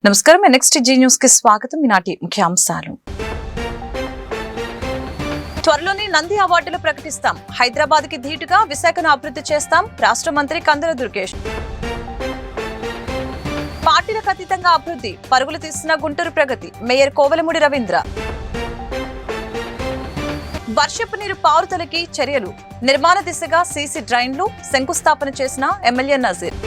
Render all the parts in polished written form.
నమస్కారం. Next G news కి స్వాగతం. ఈనాటి ముఖ్యాంశాలు. త్వరలోనే నంది అవార్డులు ప్రకటిస్తాం. హైదరాబాద్ కి ధీటుగా విశాఖను అభివృద్ధి చేస్తాం. రాష్ట్ర మంత్రి కందుల దుర్గేష్. పార్టీలకు అతీతంగా అభివృద్ధి, పరుగులు తీస్తున్న గుంటూరు ప్రగతి. మేయర్ కోవెలమూడి రవీంద్ర. వర్షపు నీరు పారుదలకి చర్యలు, నిర్మాణ దిశగా సీసీ డ్రైన్లు శంకుస్థాపన చేసిన ఎమ్మెల్యే నజీర్.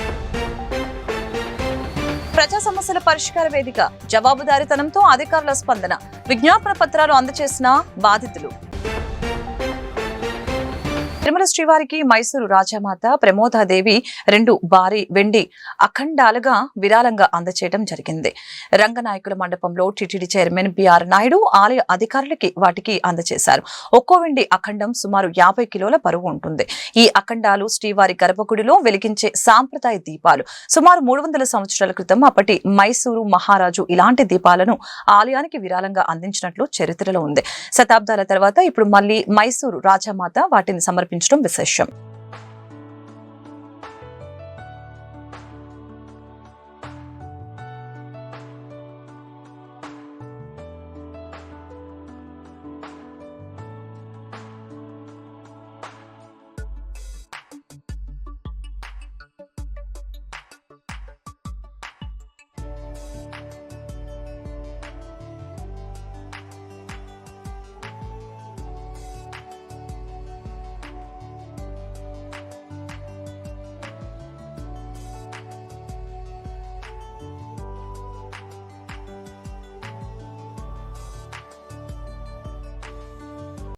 ప్రజా సమస్యల పరిష్కార వేదిక, జవాబుదారీతనంతో అధికారుల స్పందన, విజ్ఞాపన పత్రాలు అందజేసిన బాధితులు. తిరుమల శ్రీవారికి మైసూరు రాజమాత ప్రమోదాదేవి 2 భారీ వెండి అఖండాలుగా విరాళంగా అందజేయడం జరిగింది. రంగనాయకుల మండపంలో టీటీడీ చైర్మన్ బిఆర్ నాయుడు ఆలయ అధికారులకి వాటికి అందజేశారు. ఒక్కో వెండి అఖండం సుమారు 50 కిలోల బరువు ఉంటుంది. ఈ అఖండాలు శ్రీవారి గర్భగుడిలో వెలిగించే సాంప్రదాయ దీపాలు. సుమారు 300 సంవత్సరాల క్రితం అప్పటి మైసూరు మహారాజు ఇలాంటి దీపాలను ఆలయానికి విరాళంగా అందించినట్లు చరిత్రలో ఉంది. శతాబ్దాల తర్వాత ఇప్పుడు మళ్లీ మైసూరు రాజమాత వాటిని సమర్పించడం విశేషం.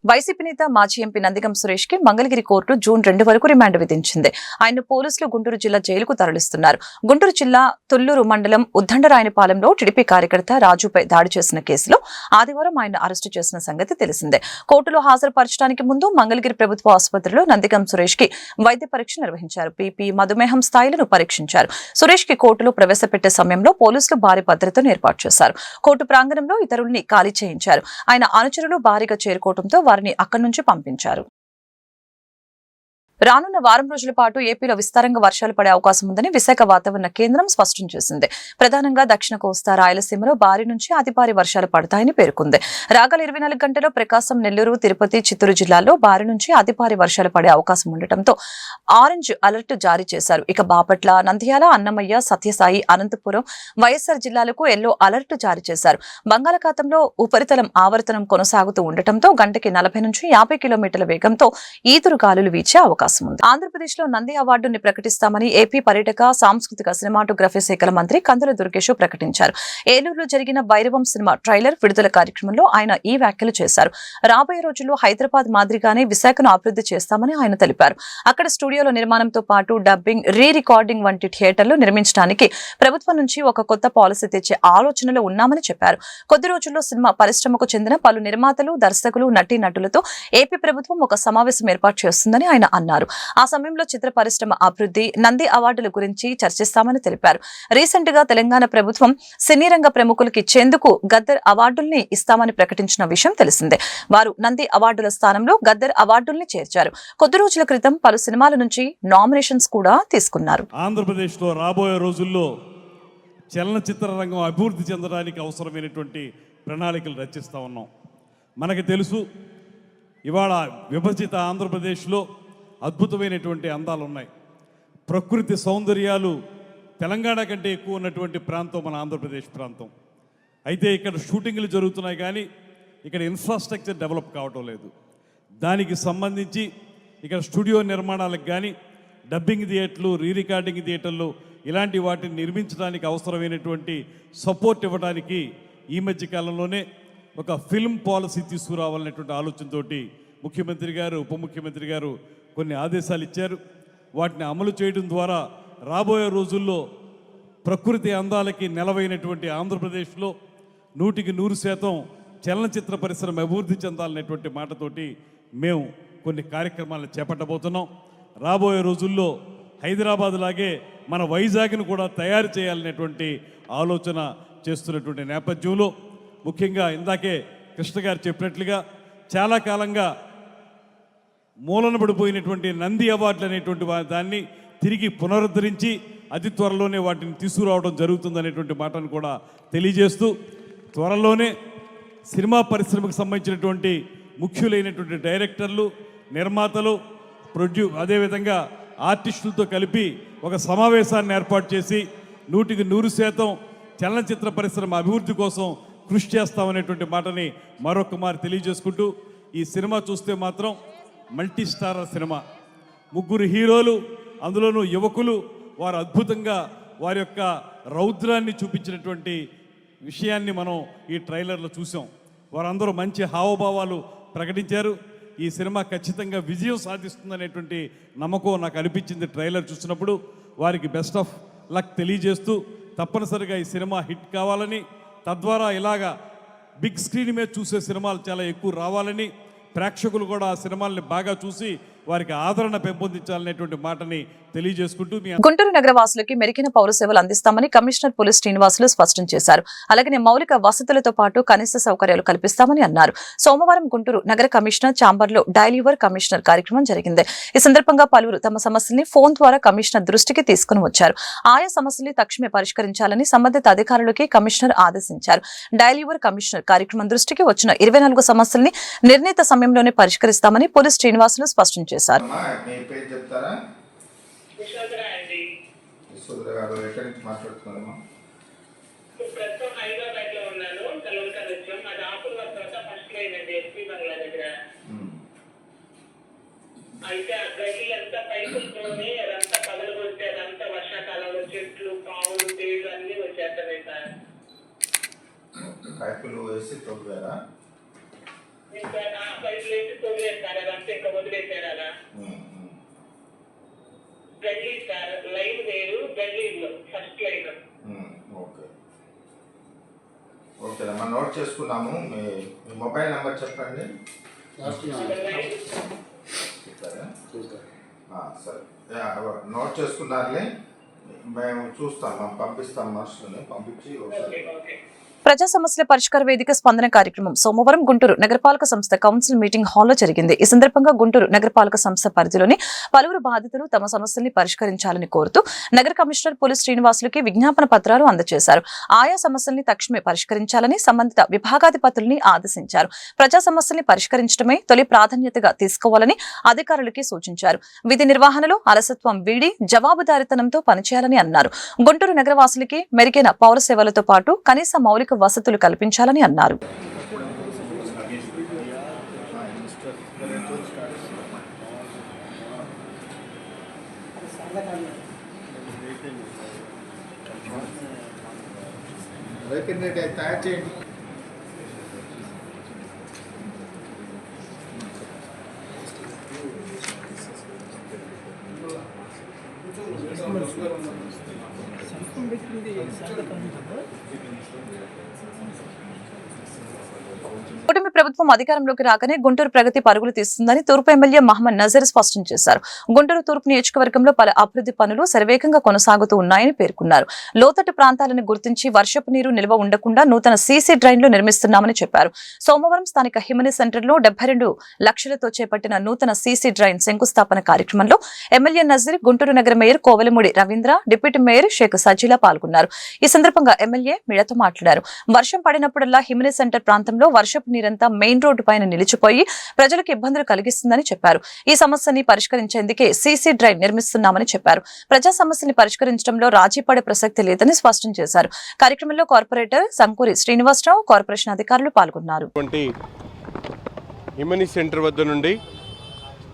వైసీపీ నేత మాజీ ఎంపీ నందిగం సురేష్ కి మంగళగిరి కోర్టు జూన్ 2 వరకు రిమాండ్ విధించింది. ఆయన పోలీసులు గుంటూరు జిల్లా జైలుకు తరలిస్తున్నారు. గుంటూరు జిల్లా తుళ్లూరు మండలం ఉద్దండరాయనిపాలెంలో టీడీపీ కార్యకర్త రాజుపై దాడి చేసిన కేసులో ఆదివారం ఆయన అరెస్టు చేసిన సంగతి తెలిసిందే. కోర్టులో హాజరుపరచడానికి ముందు మంగళగిరి ప్రభుత్వ ఆసుపత్రిలో నందిగం సురేష్ కి వైద్య పరీక్ష నిర్వహించారు. బీపీ, మధుమేహం స్థాయిలను పరీక్షించారు. సురేష్ కి కోర్టులో ప్రవేశపెట్టే సమయంలో పోలీసులు భారీ భద్రతను ఏర్పాటు చేశారు. కోర్టు ప్రాంగణంలో ఇతరుల్ని ఖాళీ చేయించారు. ఆయన అనుచరులు భారీగా చేరుకోవడంతో వారిని అక్కడి నుంచి పంపించారు. రానున్న వారం రోజుల పాటు ఏపీలో విస్తారంగా వర్షాలు పడే అవకాశం ఉందని విశాఖ వాతావరణ కేంద్రం స్పష్టం చేసింది. ప్రధానంగా దక్షిణ కోస్తా, రాయలసీమలో భారీ నుంచి అతి భారీ వర్షాలు పడతాయని పేర్కొంది. రాగల 24 గంటల్లో ప్రకాశం, నెల్లూరు, తిరుపతి, చిత్తూరు జిల్లాల్లో భారీ నుంచి అతి భారీ వర్షాలు పడే అవకాశం ఉండటంతో ఆరెంజ్ అలర్ట్ జారీ చేశారు. ఇక బాపట్ల, నంద్యాల, అన్నమయ్య, సత్యసాయి, అనంతపురం, వైఎస్ఆర్ జిల్లాలకు ఎల్లో అలర్ట్ జారీ చేశారు. బంగాళాఖాతంలో ఉపరితలం ఆవర్తనం కొనసాగుతూ ఉండటంతో గంటకి 40 నుంచి 50 కిలోమీటర్ల వేగంతో ఈదురు గాలులు వీచే అవకాశం. ఆంధ్రప్రదేశ్ లో నంది అవార్డుని ప్రకటిస్తామని ఏపీ పర్యాటక, సాంస్కృతిక, సినిమాటోగ్రఫీ శాఖల మంత్రి కందుల దుర్గేష్ ప్రకటించారు. ఏలూరులో జరిగిన భైరవం సినిమా ట్రైలర్ విడుదల కార్యక్రమంలో ఆయన ఈ వ్యాఖ్యలు చేశారు. రాబోయే రోజుల్లో హైదరాబాద్ మాదిరిగానే విశాఖను అభివృద్ధి చేస్తామని ఆయన తెలిపారు. అక్కడ స్టూడియోల నిర్మాణంతో పాటు డబ్బింగ్, రీ రికార్డింగ్ వంటి థియేటర్లు నిర్మించడానికి ప్రభుత్వం నుంచి ఒక కొత్త పాలసీ తెచ్చే ఆలోచనలో ఉన్నామని చెప్పారు. కొద్ది రోజుల్లో సినిమా పరిశ్రమకు చెందిన పలు నిర్మాతలు, దర్శకులు, నటీనటులతో ఏపీ ప్రభుత్వం ఒక సమావేశం ఏర్పాటు చేస్తుందని ఆయన అన్నారు. ఆ సమయంలో చిత్ర పరిశ్రమ అభివృద్ధి, నంది అవార్డుల గురించి చర్చిస్తామని తెలిపారు. రీసెంట్ గా తెలంగాణ ప్రభుత్వం సినీ రంగ ప్రముఖులకు ఇచ్చేందుకు గద్దర్ అవార్డుల్ని ఇస్తామని ప్రకటించిన విషయం తెలిసిందే. వారు నంది అవార్డుల స్థానంలో గద్దర్ అవార్డుల్ని చేర్చారు. కొద్ది రోజుల క్రితం పలు సినిమాల నుంచి నామినేషన్స్ కూడా తీసుకున్నారు. ఆంధ్రప్రదేశ్ లో రాబోయే రోజుల్లో చలనచిత్ర రంగం అభివృద్ధి చెందడానికి అవసరమైనటువంటి ప్రణాళికలు రచిస్తా ఉన్నాం. మనకు తెలుసు, ఇవాళ విభజిత ఆంధ్రప్రదేశ్లో అద్భుతమైనటువంటి అందాలు ఉన్నాయి. ప్రకృతి సౌందర్యాలు తెలంగాణ కంటే ఎక్కువ ఉన్నటువంటి ప్రాంతం మన ఆంధ్రప్రదేశ్ ప్రాంతం. అయితే ఇక్కడ షూటింగ్లు జరుగుతున్నాయి కానీ ఇక్కడ ఇన్ఫ్రాస్ట్రక్చర్ డెవలప్ కావటం లేదు. దానికి సంబంధించి ఇక్కడ స్టూడియో నిర్మాణాలకు కానీ, డబ్బింగ్ థియేటర్లు, రీ రికార్డింగ్ థియేటర్లు ఇలాంటి వాటిని నిర్మించడానికి అవసరమైనటువంటి సపోర్ట్ ఇవ్వడానికి ఈ మధ్య కాలంలోనే ఒక ఫిల్మ్ పాలసీ తీసుకురావాలనేటువంటి ఆలోచనతోటి ముఖ్యమంత్రి గారు, ఉప ముఖ్యమంత్రి గారు కొన్ని ఆదేశాలు ఇచ్చారు. వాటిని అమలు చేయడం ద్వారా రాబోయే రోజుల్లో ప్రకృతి అందాలకి నెలవైనటువంటి ఆంధ్రప్రదేశ్లో 100% చలనచిత్ర పరిశ్రమ అభివృద్ధి చెందాలనేటువంటి మాటతోటి మేము కొన్ని కార్యక్రమాలను చేపట్టబోతున్నాం. రాబోయే రోజుల్లో హైదరాబాద్ లాగే మన వైజాగ్ను కూడా తయారు చేయాలనేటువంటి ఆలోచన చేస్తున్నటువంటి నేపథ్యంలో ముఖ్యంగా ఇందాకే కృష్ణ గారు చెప్పినట్లుగా చాలా కాలంగా మూలన పడిపోయినటువంటి నంది అవార్డులు అనేటువంటి దాన్ని తిరిగి పునరుద్ధరించి అతి త్వరలోనే వాటిని తీసుకురావడం జరుగుతుందనేటువంటి మాటను కూడా తెలియజేస్తూ, త్వరలోనే సినిమా పరిశ్రమకు సంబంధించినటువంటి ముఖ్యులైనటువంటి డైరెక్టర్లు, నిర్మాతలు, అదేవిధంగా ఆర్టిస్టులతో కలిపి ఒక సమావేశాన్ని ఏర్పాటు చేసి 100% చలనచిత్ర పరిశ్రమ అభివృద్ధి కోసం కృషి చేస్తామనేటువంటి మాటని మరొక మారు తెలియజేసుకుంటూ, ఈ సినిమా చూస్తే మాత్రం మల్టీ స్టారర్ సినిమా, 3 హీరోలు, అందులోనూ యువకులు, వారు అద్భుతంగా వారి యొక్క రౌద్రాన్ని చూపించినటువంటి విషయాన్ని మనం ఈ ట్రైలర్లో చూసాం. వారందరూ మంచి హావభావాలు ప్రకటించారు. ఈ సినిమా ఖచ్చితంగా విజయం సాధిస్తుందనేటువంటి నమ్మకం నాకు అనిపించింది ట్రైలర్ చూసినప్పుడు. వారికి బెస్ట్ ఆఫ్ లక్ తెలియజేస్తూ, తప్పనిసరిగా ఈ సినిమా హిట్ కావాలని, తద్వారా ఇలాగా బిగ్ స్క్రీన్ మీద చూసే సినిమాలు చాలా ఎక్కువ రావాలని, ప్రేక్షకులు కూడా ఆ సినిమాల్ని బాగా చూసి వారికి ఆదరణ పెంపొందించాలనేటువంటి మాటని తెలియజేసుకుంటూ గుంటూరు నగర వాసులకి మెరుగైన పౌర సేవలు అందిస్తామని కమిషనర్ పోలీస్ శ్రీనివాసులు స్పష్టం చేశారు. అలాగే మౌలిక వసతులతో పాటు కనీస సౌకర్యాలు కల్పిస్తామని అన్నారు. సోమవారం గుంటూరు నగర కమిషనర్ ఛాంబర్లో డైల్ యువర్ కమిషనర్ కార్యక్రమం జరిగింది. ఈ సందర్భంగా పలువురు తమ సమస్యల్ని ఫోన్ ద్వారా కమిషనర్ దృష్టికి తీసుకుని వచ్చారు. ఆయా సమస్యల్ని తక్షణమే పరిష్కరించాలని సంబంధిత అధికారులకి కమిషనర్ ఆదేశించారు. డైల్ యువర్ కమిషనర్ కార్యక్రమం దృష్టికి వచ్చిన 24 సమస్యల్ని నిర్ణీత సమయంలోనే పరిష్కరిస్తామని పోలీస్ శ్రీనివాసులు స్పష్టం చేశారు. అయితే ఆ గది అంతా పైపులతోనే అదంతా పగలు కొట్టి అదంతా వర్షాకాలంలో చెట్లు, పావులు, తేళ్లు అన్ని వచ్చేస్తాయి సార్. పైపులు వేసి తొవ్వారా? పైపులు వేసి తొవ్వేస్తారు, అదంతా ఇంకా వదిలేసారు. అలా గల్లీ సార్, లైన్ వేరు, గల్లీలో ఫస్ట్ లైన్. ఓకే ఓకే అమ్మా, నోట్ చేసుకున్నాము. మీ మొబైల్ నెంబర్ చెప్పండి. సరే, నోట్ చేసుకున్నారులే, మేము చూస్తాం, పంపిస్తాం, మనుషులని పంపించి. ప్రజా సమస్యల పరిష్కార వేదిక స్పందన కార్యక్రమం సోమవారం గుంటూరు నగరపాలక సంస్థ కౌన్సిల్ మీటింగ్ హాల్లో జరిగింది. ఈ సందర్భంగా గుంటూరు నగరపాలక సంస్థ పరిధిలోని పలువురు బాధితులు తమ సమస్యల్ని పరిష్కరించాలని కోరుతూ నగర కమిషనర్ పోలీస్ శ్రీనివాసులకి విజ్ఞాపన పత్రాలు అందజేశారు. ఆయా సమస్యల్ని తక్షణమే పరిష్కరించాలని సంబంధిత విభాగాధిపతుల్ని ఆదేశించారు. ప్రజా సమస్యల్ని పరిష్కరించడమే తొలి ప్రాధాన్యతగా తీసుకోవాలని అధికారులకి సూచించారు. విధి నిర్వహణలో అలసత్వం వీడి జవాబుదారీతనంతో పనిచేయాలని అన్నారు. గుంటూరు నగరవాసులకి మెరుగైన పౌర సేవలతో పాటు కనీస మౌలిక వసతులు కల్పించాలని అన్నారు. కూటమి ప్రభుత్వం అధికారంలోకి రాగానే గుంటూరు ప్రగతి పరుగులు తీస్తుందని తూర్పు ఎమ్మెల్యే మహమ్మద్ నజీర్ స్పష్టం చేశారు. గుంటూరు తూర్పు నియోజకవర్గంలో పలు అభివృద్ధి పనులు శరవేగంగా కొనసాగుతూ ఉన్నాయని పేర్కొన్నారు. లోతట్టు ప్రాంతాలను గుర్తించి వర్షపు నీరు నిల్వ ఉండకుండా నూతన సీసీ డ్రైన్లు నిర్మిస్తున్నామని చెప్పారు. సోమవారం స్థానిక హిమనీ సెంటర్లో 72 లక్షలతో చేపట్టిన నూతన సీసీ డ్రైన్ శంకుస్థాపన కార్యక్రమంలో ఎమ్మెల్యే నజీర్, గుంటూరు నగర mayor Kovelamudi Ravindra, deputy mayor Sheikh Sajila పాల్గొన్నారు. ఈ సందర్భంగా ఎమ్మెల్యే మీడియాతో మాట్లాడారు. వర్షం పడినప్పుడల్లా హిమనీ సెంటర్ ప్రాంతంలో వర్షపు నీరంతా మెయిన్ రోడ్డు పైన నిలిచిపోయి ప్రజలకు ఇబ్బందులు కలిగిస్తుందని చెప్పారు. ఈ సమస్యని పరిష్కరించేందుకే సీసీ డ్రైన్ నిర్మిస్తున్నామని చెప్పారు. ప్రజా సమస్యని పరిష్కరించడంలో రాజీ పడే ప్రసక్తి లేదని స్పష్టం చేశారు. కార్యక్రమంలో కార్పొరేటర్ సంకూరి శ్రీనివాసరావు, కార్పొరేషన్ అధికారులు పాల్గొన్నారు. హిమనీ సెంటర్ వద్ద నుండి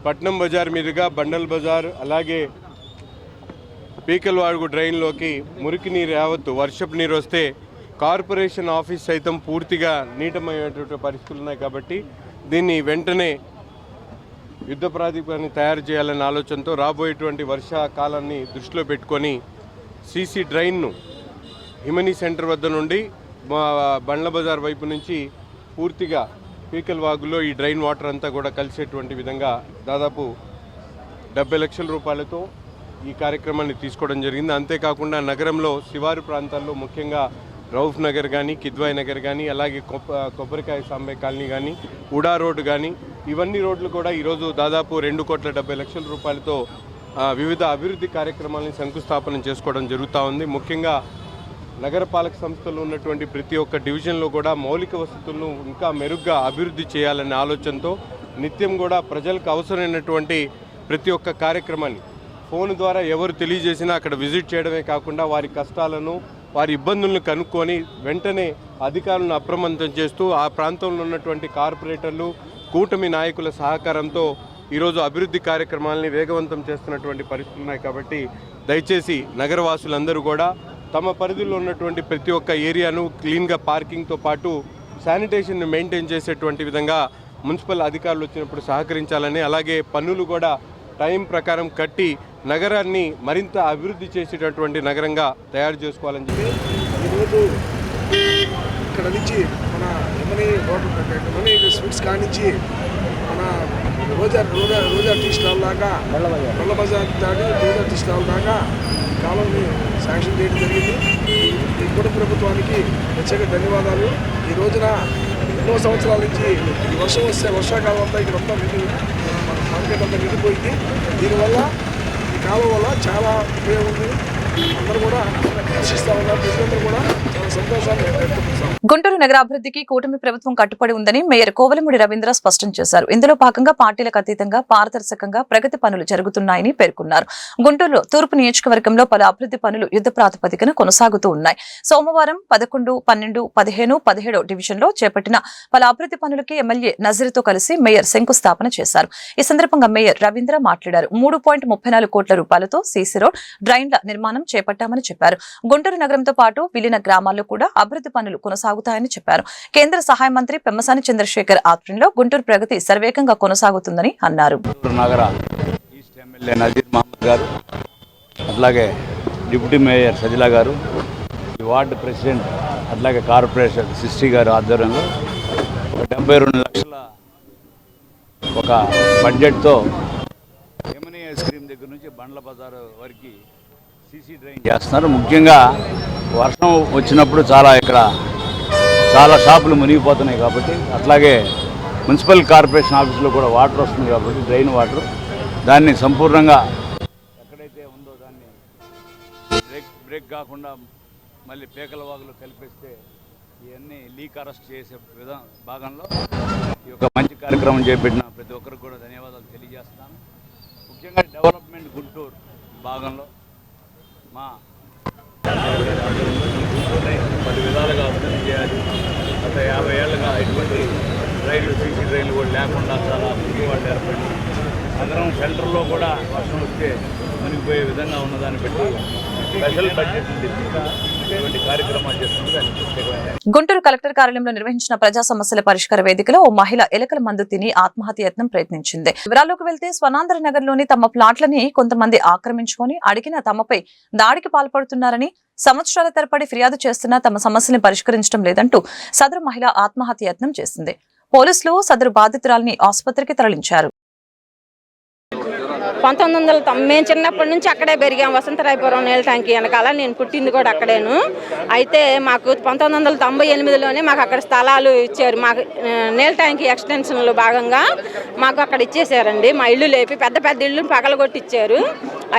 పట్నం బజార్ మీదుగా బండల్ బజార్, అలాగే పీకల్వాడుగు డ్రైన్లోకి మురికి నీరు యావత్తు వర్షపు నీరు వస్తే కార్పొరేషన్ ఆఫీస్ సైతం పూర్తిగా నీటమయ్యేటువంటి పరిస్థితులు ఉన్నాయి. కాబట్టి దీన్ని వెంటనే యుద్ధ ప్రాతిపదికన తయారు చేయాలనే ఆలోచనతో రాబోయేటువంటి వర్షాకాలాన్ని దృష్టిలో పెట్టుకొని సీసీ డ్రైన్ను హిమనీ సెంటర్ వద్ద నుండి బండ్ల బజార్ వైపు నుంచి పూర్తిగా పీకల్ వాగులో ఈ డ్రైన్ వాటర్ అంతా కూడా కలిసేటువంటి విధంగా దాదాపు 70 లక్షల రూపాయలతో ఈ కార్యక్రమాన్ని తీసుకోవడం జరిగింది. అంతేకాకుండా నగరంలో శివారు ప్రాంతాల్లో ముఖ్యంగా రౌఫ్ నగర్ కానీ, కిద్వాయ్ నగర్ కానీ, అలాగే కొబ్బరికాయ సాంబే కాలనీ కానీ, ఉడా రోడ్డు కానీ, ఇవన్నీ రోడ్లు కూడా ఈరోజు దాదాపు 2,70 లక్షల రూపాయలతో వివిధ అభివృద్ధి కార్యక్రమాలను శంకుస్థాపన చేసుకోవడం జరుగుతూ ఉంది. ముఖ్యంగా నగరపాలక సంస్థలు ఉన్నటువంటి ప్రతి ఒక్క డివిజన్లో కూడా మౌలిక వసతులను ఇంకా మెరుగ్గా అభివృద్ధి చేయాలనే ఆలోచనతో నిత్యం కూడా ప్రజలకు అవసరమైనటువంటి ప్రతి ఒక్క కార్యక్రమాన్ని ఫోన్ ద్వారా ఎవరు తెలియజేసినా అక్కడ విజిట్ చేయడమే కాకుండా వారి కష్టాలను వారి ఇబ్బందులను కనుక్కొని వెంటనే అధికారులను అప్రమత్తం చేస్తూ ఆ ప్రాంతంలో ఉన్నటువంటి కార్పొరేటర్లు కూటమి నాయకుల సహకారంతో ఈరోజు అభివృద్ధి కార్యక్రమాలని వేగవంతం చేస్తున్నటువంటి పరిస్థితులు ఉన్నాయి. కాబట్టి దయచేసి నగరవాసులందరూ కూడా తమ పరిధిలో ఉన్నటువంటి ప్రతి ఒక్క ఏరియాను క్లీన్గా పార్కింగ్తో పాటు శానిటేషన్ని మెయింటైన్ చేసేటువంటి విధంగా మున్సిపల్ అధికారులు వచ్చినప్పుడు సహకరించాలని, అలాగే పన్నులు కూడా టైం ప్రకారం కట్టి నగరాన్ని మరింత అభివృద్ధి చేసేటటువంటి నగరంగా తయారు చేసుకోవాలని చెప్పి ఈరోజు ఇక్కడ నుంచి మన ఎమనీ స్వీట్స్ కానించి మన రోజా టీ స్టాల్ దాకా నల్ల బజార్ దాటి రోజా టీ స్టాల్ దాకా కాలంని శాంక్షన్ చేయడం జరిగింది. ఈ కుటుంబ ప్రభుత్వానికి ప్రత్యేక ధన్యవాదాలు. ఈ రోజున ఎన్నో సంవత్సరాల నుంచి ఈ వర్షం వస్తే వర్షాకాలం అంతా ఇక్కడ అంతా మన మార్కెట్ అంతా నిండిపోయింది. దీనివల్ల ఈ కాలం వల్ల చాలా ఉపయోగం ఉంది. అందరూ కూడా హర్షిస్తూ ఉన్నారు. ప్రజలందరూ కూడా చాలా సంతోషాన్ని వ్యక్తపరుస్తారు. గుంటూరు నగరాభివృద్ధికి కూటమి ప్రభుత్వం కట్టుబడి ఉందని మేయర్ కోవలమూడి రవీంద్ర స్పష్టం చేశారు. ఇందులో భాగంగా పార్టీలకు అతీతంగా పారదర్శకంగా ప్రగతి పనులు జరుగుతున్నాయని పేర్కొన్నారు. గుంటూరులో తూర్పు నియోజకవర్గంలో పలు అభివృద్ధి పనులు యుద్ధ ప్రాతిపదికన కొనసాగుతూ ఉన్నాయి. సోమవారం 11, 12, 15, 17 డివిజన్లో చేపట్టిన పలు అభివృద్ధి పనులకి ఎమ్మెల్యే నజీర్తో కలిసి మేయర్ శంకుస్థాపన చేశారు. ఈ సందర్భంగా మేయర్ రవీంద్ర మాట్లాడారు. 3.34 కోట్ల రూపాయలతో సీసీ రోడ్, డ్రైన్ల నిర్మాణం చేపట్టామని చెప్పారు. గుంటూరు నగరంతో పాటు విలీన గ్రామాల్లో కూడా అభివృద్ధి పనులు కొనసాగుతాయని చెప్పారు. కేంద్ర సహాయ మంత్రి పెమ్మసాని చంద్రశేఖర్ ఆధ్వర్యంలో గుంటూరు ప్రగతి శరవేగంగా కొనసాగుతుందని అన్నారు. నగర ఈస్ట్ ఎమ్మెల్యే నజీర్ మహమ్మద్ గారు, అట్లాగే డిప్యూటీ మేయర్ సజిలా గారు, ఈ వార్డు ప్రెసిడెంట్ అట్లాగే కార్పొరేషన్ సిస్టీ గారు ఆధ్వర్యంలో 72 లక్షల ఒక బడ్జెట్తో ఎమనీ ఐస్ క్రీమ్ దగ్గర నుంచి బండ్ల బజారు వరకు సీసీ డ్రైన్ చేస్తున్నారు. ముఖ్యంగా వర్షం వచ్చినప్పుడు ఇక్కడ చాలా షాపులు మునిగిపోతున్నాయి కాబట్టి, అట్లాగే మున్సిపల్ కార్పొరేషన్ ఆఫీసులో కూడా వాటర్ వస్తుంది కాబట్టి డ్రైన్ వాటర్ దాన్ని సంపూర్ణంగా ఎక్కడైతే ఉందో దాన్ని బ్రేక్ కాకుండా మళ్ళీ పేకల వాగులు కలిపేస్తే ఇవన్నీ లీక్ అరెస్ట్ చేసే భాగంలో ఈ యొక్క మంచి కార్యక్రమం చేపట్టిన ప్రతి ఒక్కరికి కూడా ధన్యవాదాలు తెలియజేస్తున్నాను. ముఖ్యంగా డెవలప్మెంట్ గుంటూరు భాగంలో మా 10 విధాలుగా అభివృద్ధి చేయాలి. గత 50 ఏళ్ళుగా ఇటువంటి డ్రైన్లు, సీసీ డ్రైన్లు కూడా లేకుండా చాలా మునిగివాళ్ళు ఏర్పడి నగరం సెంటర్లో కూడా వర్షం వస్తే మునిగిపోయే విధంగా ఉన్నదాన్ని బట్టి స్పెషల్ బడ్జెట్ ఇటువంటి కార్యక్రమాలు చేస్తున్నారు. గుంటూరు కలెక్టర్ కార్యాలయంలో నిర్వహించిన ప్రజా సమస్యల పరిష్కార వేదికలో ఓ మహిళ ఎలకల మందు తిని ఆత్మహత్య యత్నం ప్రయత్నించింది. వివరాల్లోకి వెళ్తే స్వర్ణాంధ్ర నగర్ లోని తమ ప్లాట్లని కొంతమంది ఆక్రమించుకొని అడిగిన తమపై దాడికి పాల్పడుతున్నారని, సంవత్సరాల తరబడి ఫిర్యాదు చేస్తున్నా తమ సమస్యని పరిష్కరించడం లేదంటూ సదరు మహిళ ఆత్మహత్య యత్నం చేసింది. పోలీసులు సదరు బాధితురాలిని ఆసుపత్రికి తరలించారు. 1990 మేము చిన్నప్పటి నుంచి అక్కడే పెరిగాం. వసంతరాయపురం నీళ్ళ ట్యాంకి వెనకాల. నేను పుట్టింది కూడా అక్కడేను. అయితే మాకు 1998లోనే మాకు అక్కడ స్థలాలు ఇచ్చారు. మాకు నీళ్ళ ట్యాంకి ఎక్స్టెన్షన్లో భాగంగా మాకు అక్కడ ఇచ్చేసారండి. మా ఇల్లు లేపి పెద్ద పెద్ద ఇల్లు పగలగొట్టి ఇచ్చారు.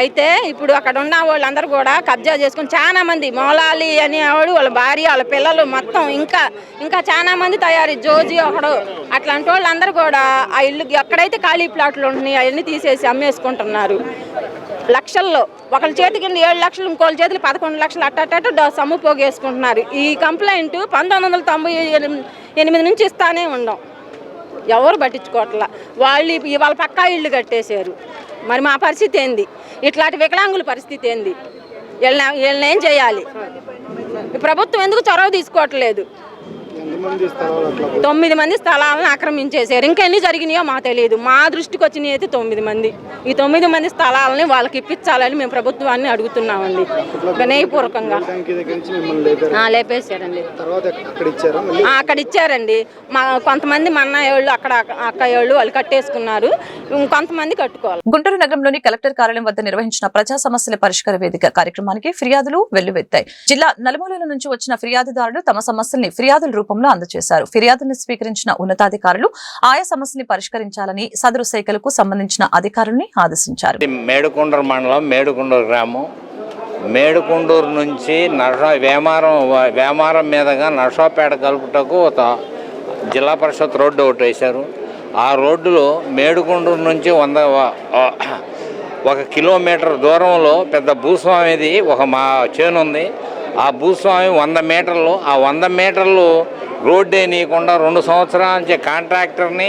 అయితే ఇప్పుడు అక్కడ ఉన్న వాళ్ళందరూ కూడా కబ్జా చేసుకుని చాలా మంది మౌలాలి అనేవాడు, వాళ్ళ భార్య, వాళ్ళ పిల్లలు మొత్తం ఇంకా చాలా మంది తయారు, జోజీ ఒకడు, అట్లాంటి వాళ్ళందరూ కూడా ఆ ఇల్లు ఎక్కడైతే ఖాళీ ప్లాట్లు ఉంటున్నాయి అవన్నీ తీసేసి అమ్మేసుకుంటున్నారు. లక్షల్లో ఒకళ్ళ చేతికి 7 లక్షలు, ఇంకోళ్ళ చేతులు 11 లక్షలు అట్టట్టు సొమ్ము పోగేసుకుంటున్నారు. ఈ కంప్లైంట్ 1998 నుంచి ఇస్తానే ఉన్నాం. ఎవరు పట్టించుకోవట్లా. వాళ్ళ పక్కా ఇళ్ళు కట్టేశారు. మరి మా పరిస్థితి ఏంది? ఇట్లాంటి వికలాంగుల పరిస్థితి ఏంది? వీళ్ళని ఏం చేయాలి? ప్రభుత్వం ఎందుకు చొరవ తీసుకోవట్లేదు? 9 మంది స్థలాలను ఆక్రమించేశారు. ఇంకా ఎన్ని జరిగినాయో మాకు తెలియదు. మా దృష్టికి వచ్చినాయి అయితే 9 మంది. ఈ 9 మంది స్థలాలని వాళ్ళకి ఇప్పించాలని మేము ప్రభుత్వాన్ని అడుగుతున్నామండి వినయపూర్వకంగా. లేపేశారండి. అక్కడ ఇచ్చారండి. మా కొంతమంది మా అన్నయ్యోళ్ళు, అక్కడ అక్కయ్యోళ్ళు వాళ్ళు కట్టేసుకున్నారు. కొంతమంది కట్టుకోవాలి. గుంటూరు నగరంలోని కలెక్టర్ కార్యాలయం వద్ద నిర్వహించిన ప్రజా సమస్యల పరిష్కార వేదిక కార్యక్రమానికి ఫిర్యాదులు వెల్లువెత్తాయి. జిల్లా నలుమూలల నుంచి వచ్చిన ఫిర్యాదుదారులు తమ సమస్యల్ని ఫిర్యాదుల రూపంలో అందజేశారు. ఫిర్యాదులను స్వీకరించిన ఉన్నతాధికారులు ఆయా సమస్యని పరిష్కరించాలని సదరు శాఖలకు సంబంధించిన అధికారుల్ని ఆదేశించారు. మేడుకొండూరు మండలం మేడుకొండూరు గ్రామం. మేడుకొండూరు నుంచి వేమారం మీదుగా నర్సాపేట కలుపుటకు జిల్లా పరిషత్ రోడ్డు ఒకటి వేశారు. ఆ రోడ్డులో మేడుకొండూరు నుంచి 1 కిలోమీటర్ దూరంలో పెద్ద భూస్వామిది ఒక మా చేను ఉంది. ఆ భూస్వామి 100 మీటర్లు, ఆ 100 మీటర్లు రోడ్డు వేయకుండా 2 సంవత్సరాల నుంచి కాంట్రాక్టర్ని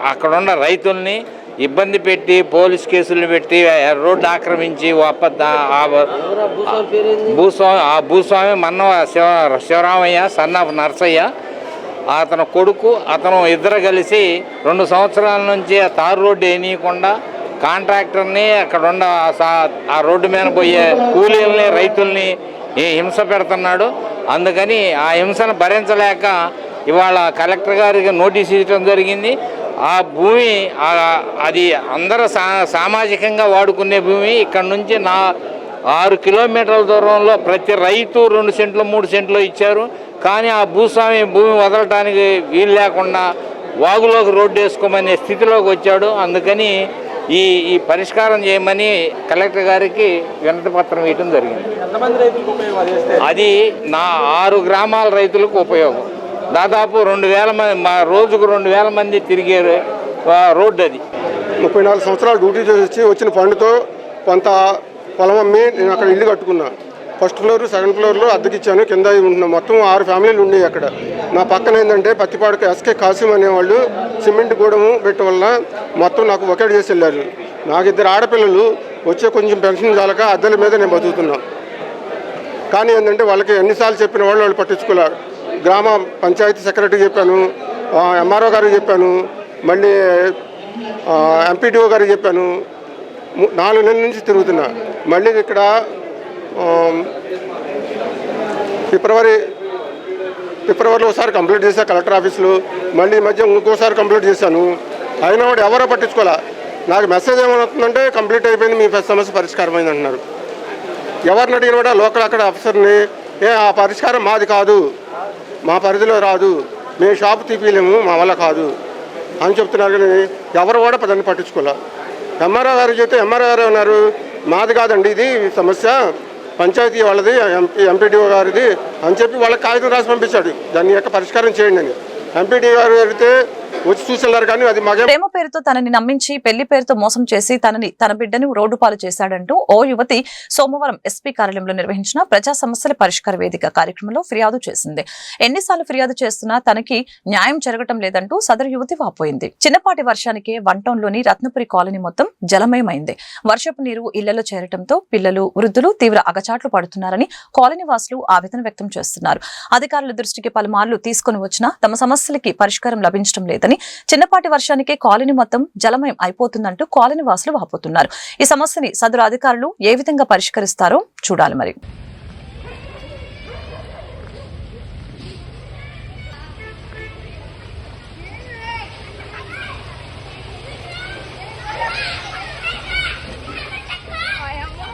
అక్కడున్న రైతుల్ని ఇబ్బంది పెట్టి పోలీస్ కేసులు పెట్టి రోడ్డు ఆక్రమించి భూస్వామి మన్న శివరామయ్య సన్ ఆఫ్ నర్సయ్య అతను కొడుకు అతను ఇద్దరు కలిసి 2 సంవత్సరాల నుంచి ఆ తారు రోడ్డు వేయకుండా కాంట్రాక్టర్ని అక్కడున్న ఆ రోడ్డు మీద పోయే కూలీలని రైతుల్ని హింస పెడుతున్నాడు. అందుకని ఆ హింసను భరించలేక ఇవాళ కలెక్టర్ గారికి నోటీస్ ఇవ్వడం జరిగింది. ఆ భూమి అది అందరూ సామాజికంగా వాడుకునే భూమి. ఇక్కడ నుంచి 6 కిలోమీటర్ల దూరంలో ప్రతి రైతు 2 సెంట్లు 3 సెంట్లు ఇచ్చారు. కానీ ఆ భూస్వామి భూమి వదలటానికి వీలు లేకుండా వాగులోకి రోడ్డు వేసుకోమనే స్థితిలోకి వచ్చాడు. అందుకని ఈ పరిష్కారం చేయమని కలెక్టర్ గారికి వినతి పత్రం ఇవ్వడం జరిగింది. అది 6 గ్రామాల రైతులకు ఉపయోగం. దాదాపు 2,000 మంది రోజుకు 2,000 మంది తిరిగే రోడ్డు అది. 34 సంవత్సరాలు డ్యూటీ చేసి వచ్చిన ఫండ్తో కొంత పొలం అమ్మి నేను అక్కడ ఇల్లు కట్టుకున్నా. ఫస్ట్ ఫ్లోర్, సెకండ్ ఫ్లోర్లో అద్దెకిచ్చాను. కింద ఉంటున్నా. మొత్తం 6 ఫ్యామిలీలు ఉండేవి అక్కడ. నా పక్కన ఏంటంటే పత్తిపాడుకు ఎస్కే కాసిం అనేవాళ్ళు సిమెంట్ గూడము పెట్టడం వల్ల మొత్తం నాకు ఒకేట్ చేసి వెళ్ళారు. నాకు 2 ఆడపిల్లలు. వచ్చే కొంచెం పెన్షన్ చాలక అద్దెల మీద నేను బతుకుతున్నా. కానీ ఏంటంటే వాళ్ళకి ఎన్నిసార్లు చెప్పిన వాళ్ళు పట్టించుకోలేరు. గ్రామ పంచాయతీ సెక్రటరీ చెప్పాను, ఎంఆర్ఓ గారికి చెప్పాను, మళ్ళీ ఎంపీడీఓ గారికి చెప్పాను. 4 నెలల నుంచి తిరుగుతున్నా. మళ్ళీ ఇక్కడ ఫిబ్రవరిలో ఒకసారి కంప్లీట్ చేశా కలెక్టర్ ఆఫీసులో. మళ్ళీ ఈ మధ్య ఇంకోసారి కంప్లీట్ చేశాను. అయినా వాడు ఎవరో పట్టించుకోలే. నాకు మెసేజ్ ఏమవుతుందంటే కంప్లీట్ అయిపోయింది, మీ సమస్య పరిష్కారం అయింది అంటున్నారు. ఎవరిని అడిగిన కూడా లోకల్ అక్కడ ఆఫీసర్ని ఆ పరిష్కారం మాది కాదు, మా పరిధిలో రాదు, మేము షాపు తీపిలేము, మా వల్ల కాదు అని చెప్తున్నారు. కానీ ఎవరు కూడా దాన్ని పట్టించుకోలే. ఎంఆర్ఓ గారు చెప్తే ఎంఆర్ఓ గారు ఉన్నారు, మాది కాదండి ఇది సమస్య, పంచాయతీ వాళ్ళది, ఎంపీడీఓ గారిది అని చెప్పి వాళ్ళకి కాగితం రాసి పంపించాడు. దాని యొక్క పరిష్కారం చేయండి అని. ఎంపీడీఓ గారు అడిగితే వచ్చి చూసేలారు. కానీ అది మాకే ప్రేమ పేరుతో తనని నమ్మించి పెళ్లి పేరుతో మోసం చేసి తన బిడ్డను రోడ్డు పాలు చేశాడంటూ ఓ యువతి సోమవారం ఎస్పీ కార్యాలయంలో నిర్వహించిన ప్రజా సమస్యల పరిష్కార వేదిక కార్యక్రమంలో ఫిర్యాదు చేసింది. ఎన్నిసార్లు ఫిర్యాదు చేస్తున్నా తనకి న్యాయం జరగటం లేదంటూ సదరు యువతి వాపోయింది. చిన్నపాటి వర్షానికే 1 టౌన్లోని రత్నపురి కాలనీ మొత్తం జలమయమైంది. వర్షపు నీరు ఇళ్లలో చేరటంతో పిల్లలు, వృద్ధులు తీవ్ర అగచాట్లు పడుతున్నారని కాలనీ వాసులు ఆవేదన వ్యక్తం చేస్తున్నారు. అధికారుల దృష్టికి పలుమార్లు తీసుకుని వచ్చినా తమ సమస్యలకి పరిష్కారం లభించడం లేదని, చిన్నపాటి వర్షానికే కాలనీ మొత్తం జలమయం అయిపోతుందంటూ కాలనీ వాసులు వాపోతున్నారు. ఈ సమస్యని సదరు అధికారులు ఏ విధంగా పరిష్కరిస్తారో చూడాలి. మరి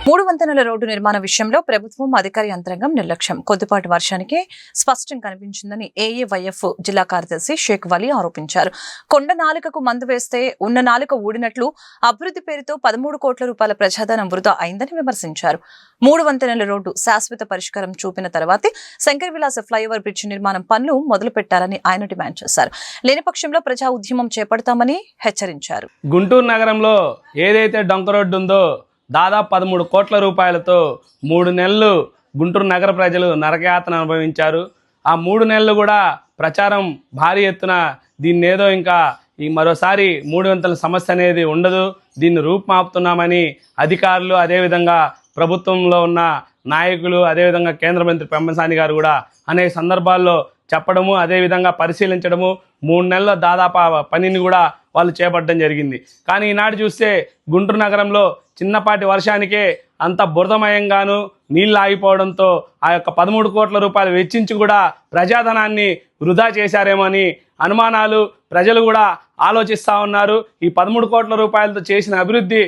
మూడు వంతెనల రోడ్డు నిర్మాణ విషయంలో ప్రభుత్వం అధికార యంత్రాంగం నిర్లక్ష్యం. కొద్దిపాటి వర్షానికి స్పష్టం కనిపించిందని ఏఏవైఎఫ్ జిల్లా కార్యదర్శి షేక్ వలీ ఆరోపించారు. కొండ నాలుకకు మందు వేస్తే ఉన్న నాలుక ఊడినట్లు అభివృద్ధి పేరుతో 13 కోట్ల రూపాయల ప్రజాధనం వృధా అయిందని విమర్శించారు. 3 వంతెనల రోడ్డు శాశ్వత పరిష్కారం చూపిన తర్వాతే శంకర్ విలాస్ ఫ్లైఓవర్ బ్రిడ్జి నిర్మాణం పనులు మొదలు పెట్టాలని ఆయన డిమాండ్ చేశారు. లేని పక్షంలో ప్రజా ఉద్యమం చేపడతామని హెచ్చరించారు. గుంటూరు నగరంలో ఏదైతే డొంక రోడ్డు ఉందో దాదాపు 13 కోట్ల రూపాయలతో 3 నెలలు గుంటూరు నగర ప్రజలు నరకయాతన అనుభవించారు. ఆ 3 నెలలు కూడా ప్రచారం భారీ ఎత్తున దీన్ని ఏదో ఇంకా మరోసారి 3 వంతుల సమస్య అనేది ఉండదు, దీన్ని రూపుమాపుతున్నామని అధికారులు, అదేవిధంగా ప్రభుత్వంలో ఉన్న నాయకులు, అదేవిధంగా కేంద్ర మంత్రి పెమ్మసాని గారు కూడా అనేక సందర్భాల్లో చెప్పడము, అదేవిధంగా పరిశీలించడము, 3 నెలల దాదాపు పనిని కూడా వాళ్ళు చేపట్టడం జరిగింది. కానీ ఈనాడు చూస్తే గుంటూరు నగరంలో చిన్నపాటి వర్షానికే అంత బురదమయంగాను నీళ్ళు ఆగిపోవడంతో ఆ యొక్క 13 కోట్ల రూపాయలు వెచ్చించి కూడా ప్రజాధనాన్ని వృధా చేశారేమో అని అనుమానాలు ప్రజలు కూడా ఆలోచిస్తూ ఉన్నారు. ఈ 13 కోట్ల రూపాయలతో చేసిన అభివృద్ధి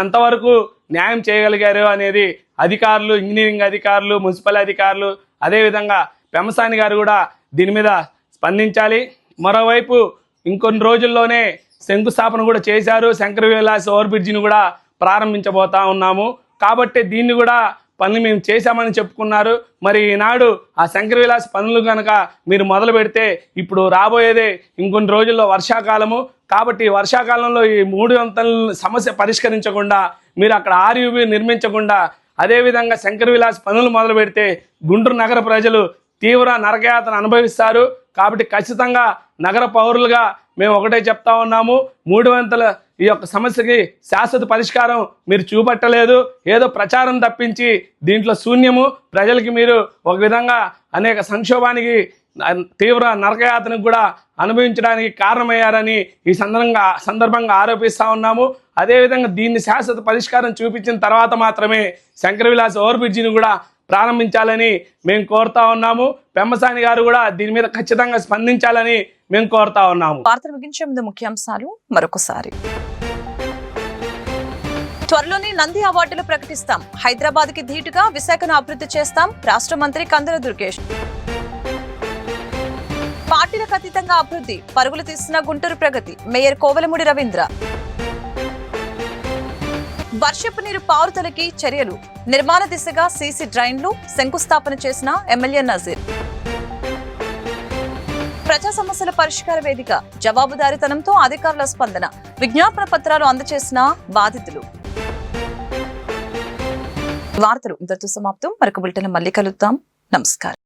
ఎంతవరకు న్యాయం చేయగలిగారు అనేది అధికారులు, ఇంజనీరింగ్ అధికారులు, మున్సిపల్ అధికారులు, అదేవిధంగా పెమ్మసాని గారు కూడా దీని మీద స్పందించాలి. మరోవైపు ఇంకొన్ని రోజుల్లోనే శంకుస్థాపన కూడా చేశారు. శంకర విలాస్ ఓవర్ బ్రిడ్జిని కూడా ప్రారంభించబోతా ఉన్నాము. కాబట్టి దీన్ని కూడా పనులు మేము చేశామని చెప్పుకున్నారు. మరి ఈనాడు ఆ శంకర విలాస్ పనులు కనుక మీరు మొదలు పెడితే ఇప్పుడు రాబోయేదే ఇంకొన్ని రోజుల్లో వర్షాకాలము. కాబట్టి వర్షాకాలంలో ఈ 3 వంతెనల సమస్య పరిష్కరించకుండా మీరు అక్కడ ఆర్యూబీ నిర్మించకుండా అదేవిధంగా శంకర విలాస్ పనులు మొదలు పెడితే గుంటూరు నగర ప్రజలు తీవ్ర నరకయాతన అనుభవిస్తారు. కాబట్టి ఖచ్చితంగా నగర పౌరులుగా మేము ఒకటే చెప్తా ఉన్నాము, 3 వంతుల ఈ యొక్క సమస్యకి శాశ్వత పరిష్కారం మీరు చూపట్టలేదు. ఏదో ప్రచారం తప్పించి దీంట్లో శూన్యము. ప్రజలకి మీరు ఒక విధంగా అనేక సంక్షోభానికి తీవ్ర నరకయాతనకు కూడా అనుభవించడానికి కారణమయ్యారని ఈ సందర్భంగా ఆరోపిస్తూ ఉన్నాము. అదేవిధంగా దీన్ని శాశ్వత పరిష్కారం చూపించిన తర్వాత మాత్రమే శంకర విలాస్ ఓవర్ బ్రిడ్జిని కూడా ప్రారంభించాలని మేము కోరుతా ఉన్నాము. పెమ్మసాని గారు కూడా దీని మీద ఖచ్చితంగా స్పందించాలని మేము కోరుతా ఉన్నాము. వార్తలు ముగించే ముందు ముఖ్యాంశాలు మరొకసారి. త్వరలోనే నంది అవార్డులు ప్రకటిస్తాం. హైదరాబాద్ కి ధీటుగా విశాఖను అభివృద్ధి చేస్తాం. రాష్ట్ర మంత్రి కందుల దుర్గేష్. పార్టీలకు అతీతంగా అభివృద్ధి పరుగులు తీస్తున్న గుంటూరు ప్రగతి. మేయర్ కోవెలమూడి రవీంద్ర. వర్షపు నీరు పారుదలకి చర్యలు. నిర్మాణ దిశగా సీసీ డ్రైన్లు శంకుస్థాపన చేసిన ఎమ్మెల్యే నజీర్. ప్రజా సమస్యల పరిష్కార వేదిక. జవాబుదారీతనంతో అధికారుల స్పందన. విజ్ఞాపన పత్రాలు అందజేసిన బాధితులు. వార్తలు ఇంతటితో సమాప్తం. మరొక బులెటిన్ మళ్ళీ కలుద్దాం. నమస్కారం.